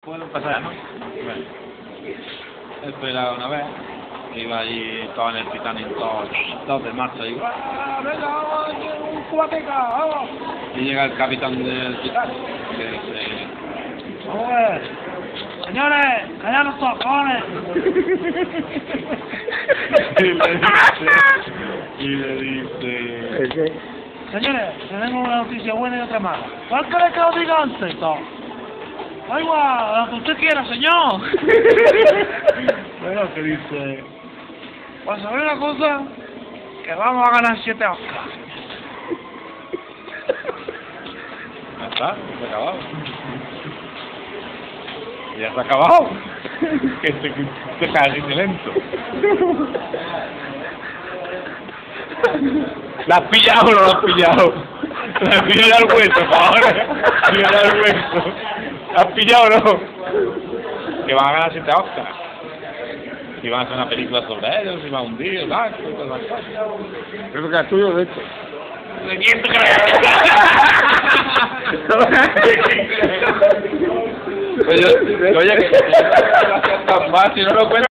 Puedo pasar, ¿no? Bueno, esto era una vez, iba allí, estaba en el Titanic, todos de marcha, y digo, ¡ah, venga, vamos, un cubateca, vamos! Y llega el capitán del Titanic, que dice, ¡oye, señores, callad los cojones! y le dice, señores, tenemos una noticia buena y otra mala. ¿Cuál querés que os diga antes, todo? Da igual, lo que usted quiera, señor. Bueno, que dice, pues saber una cosa, que vamos a ganar 7 Oscars. Ya está, se ha acabado. Ya se ha acabado. Que se cae así de lento. ¿La has pillado o no la has pillado? La has pillado al hueso, por ahora. Pillado al hueso. ¿Has pillado o no? Que van a ganar 7 Oscars. Y van a hacer una película sobre ellos, y va a hundir, blanco, y todas las cosas. Creo que es tuyo, de hecho. ¿De quién te crees? Oye, que tan fácil, no lo cuento.